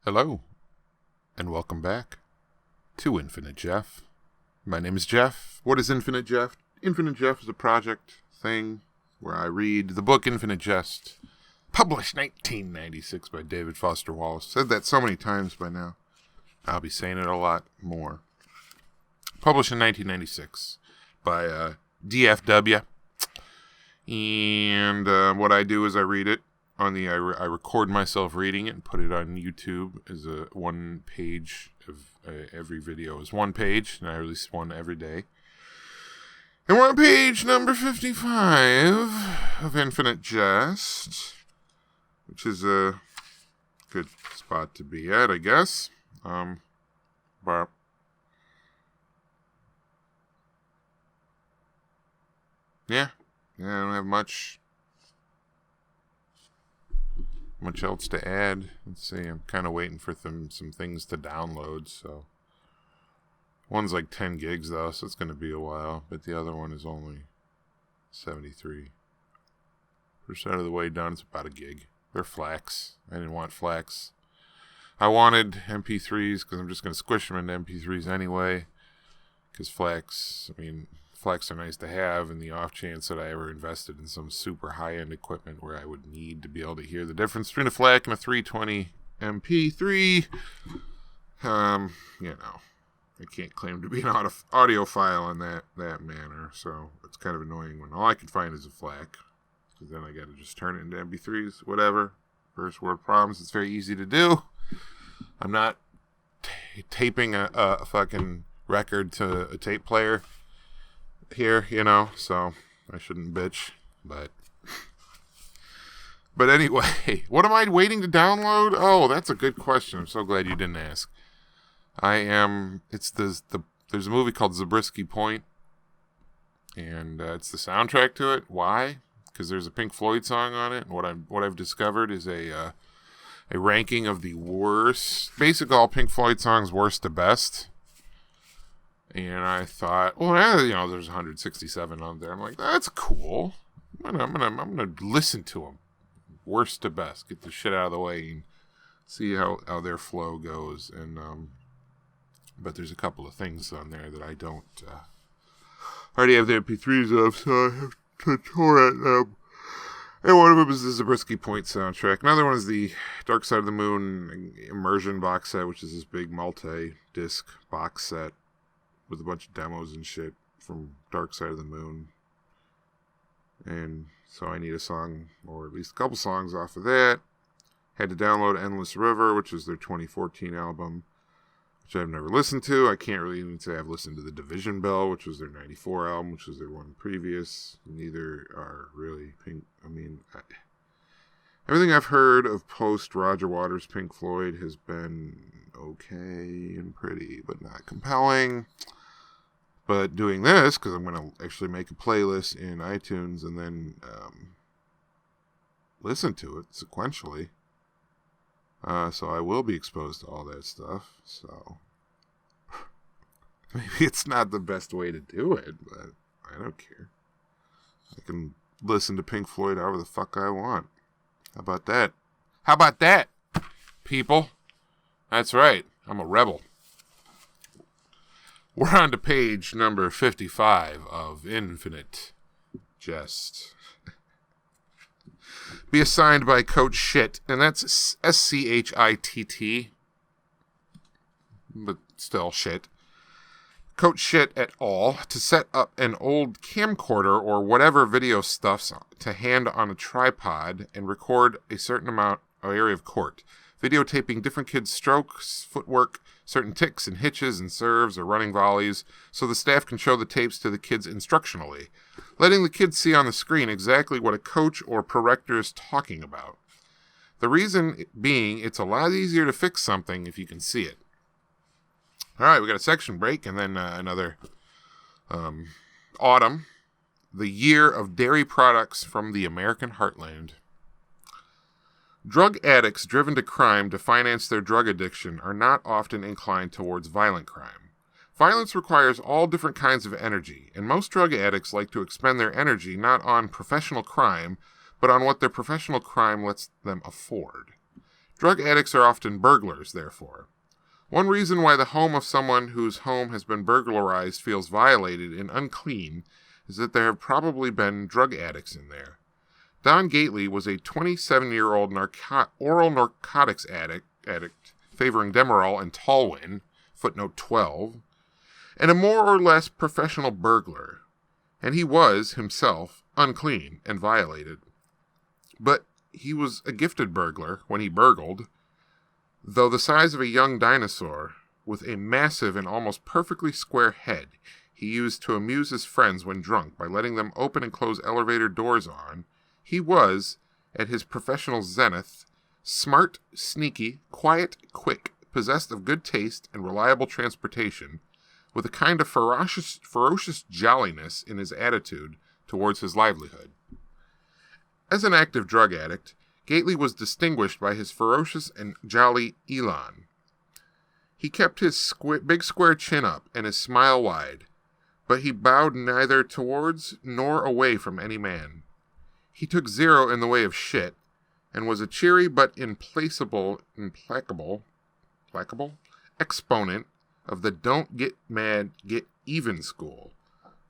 Hello, and welcome back to Infinite Jeff. My name is Jeff. What is Infinite Jeff? Infinite Jeff is a project thing where I read the book Infinite Jest, published 1996 by David Foster Wallace. Said that so many times by now. I'll be saying it a lot more. Published in 1996 by DFW. And what I do is I read it. I record myself reading it and put it on YouTube as a one page of every video is one page, and I release one every day. And we're on page number 55 of Infinite Jest, which is a good spot to be at, I guess. But yeah, I don't have much else to add. Let's see, I'm kind of waiting for some things to download, so one's like 10 gigs though, so it's going to be a while, but the other one is only 73% of the way done. It's about a gig. They're FLACs. I didn't want FLACs. I wanted MP3s because I'm just going to squish them into MP3s anyway, because FLACs are nice to have in the off chance that I ever invested in some super high-end equipment where I would need to be able to hear the difference between a FLAC and a 320 MP3. I can't claim to be an audiophile in that manner, so it's kind of annoying when all I can find is a FLAC, because then I got to just turn it into MP3s, whatever. First world problems, it's very easy to do. I'm not taping a fucking record to a tape player here, so I shouldn't bitch, but anyway, what am I waiting to download? Oh, that's a good question. I'm so glad you didn't ask. There's a movie called Zabriskie Point, and it's the soundtrack to it. Why? Because there's a Pink Floyd song on it, and what I've discovered is a ranking of the worst, basically all Pink Floyd songs, worst to best. And I thought, well, there's 167 on there. I'm like, that's cool. I'm gonna listen to them, worst to best, get the shit out of the way, and see how their flow goes. And but there's a couple of things on there that I don't already have the MP3s of, so I have to torrent them. And one of them is the Zabriskie Point soundtrack. Another one is the Dark Side of the Moon Immersion box set, which is this big multi-disc box set with a bunch of demos and shit from Dark Side of the Moon. And so I need a song, or at least a couple songs off of that. Had to download Endless River, which is their 2014 album, which I've never listened to. I can't really even say I've listened to the Division Bell, which was their 94 album, which was their one previous. Neither are really Pink. Everything I've heard of post Roger Waters Pink Floyd has been okay and pretty, but not compelling. But doing this, because I'm going to actually make a playlist in iTunes and then listen to it sequentially. So I will be exposed to all that stuff. So maybe it's not the best way to do it, but I don't care. I can listen to Pink Floyd however the fuck I want. How about that? How about that, people? That's right. I'm a rebel. We're on to page number 55 of Infinite Jest. Be assigned by Coach Shit, and that's SCHITT, but still shit. Coach Shit et al. To set up an old camcorder or whatever video stuff's to hand on a tripod and record a certain amount of area of court, videotaping different kids' strokes, footwork, certain ticks and hitches and serves or running volleys, so the staff can show the tapes to the kids instructionally, letting the kids see on the screen exactly what a coach or prorector is talking about. The reason being, it's a lot easier to fix something if you can see it. Alright, we got a section break and then another autumn. The year of dairy products from the American heartland. Drug addicts driven to crime to finance their drug addiction are not often inclined towards violent crime. Violence requires all different kinds of energy, and most drug addicts like to expend their energy not on professional crime, but on what their professional crime lets them afford. Drug addicts are often burglars, therefore. One reason why the home of someone whose home has been burglarized feels violated and unclean is that there have probably been drug addicts in there. Don Gately was a 27-year-old oral narcotics addict favoring Demerol and Tolwyn, footnote 12, and a more or less professional burglar, and he was, himself, unclean and violated. But he was a gifted burglar when he burgled, though the size of a young dinosaur, with a massive and almost perfectly square head he used to amuse his friends when drunk by letting them open and close elevator doors on, he was, at his professional zenith, smart, sneaky, quiet, quick, possessed of good taste and reliable transportation, with a kind of ferocious jolliness in his attitude towards his livelihood. As an active drug addict, Gately was distinguished by his ferocious and jolly elan. He kept his big square chin up and his smile wide, but he bowed neither towards nor away from any man. He took zero in the way of shit, and was a cheery but implacable exponent of the don't get mad, get even school.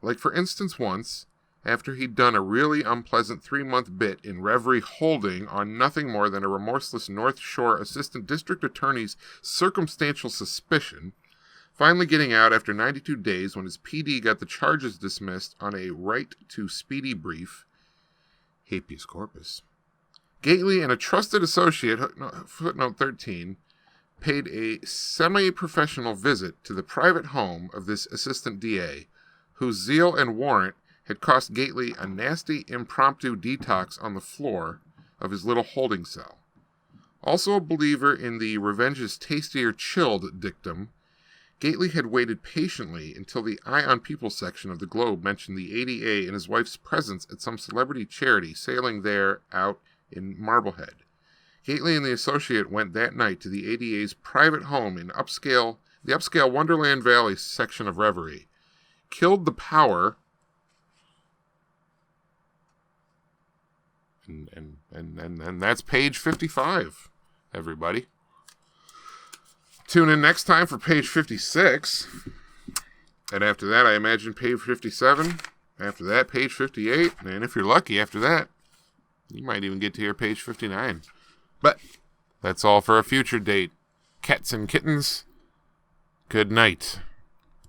Like, for instance, once, after he'd done a really unpleasant 3-month bit in Reverie Holding on nothing more than a remorseless North Shore Assistant District Attorney's circumstantial suspicion, finally getting out after 92 days when his PD got the charges dismissed on a right to speedy brief, habeas corpus, Gately and a trusted associate, footnote 13, paid a semi-professional visit to the private home of this assistant DA, whose zeal and warrant had cost Gately a nasty impromptu detox on the floor of his little holding cell. Also a believer in the revenge is tastier chilled dictum, Gately had waited patiently until the Eye on People section of the Globe mentioned the ADA and his wife's presence at some celebrity charity sailing there out in Marblehead. Gately and the associate went that night to the ADA's private home in the upscale Wonderland Valley section of Reverie, killed the power, and that's page 55, everybody. Tune in next time for page 56. And after that, I imagine page 57. After that, page 58. And if you're lucky, after that, you might even get to hear page 59. But that's all for a future date. Cats and kittens, good night.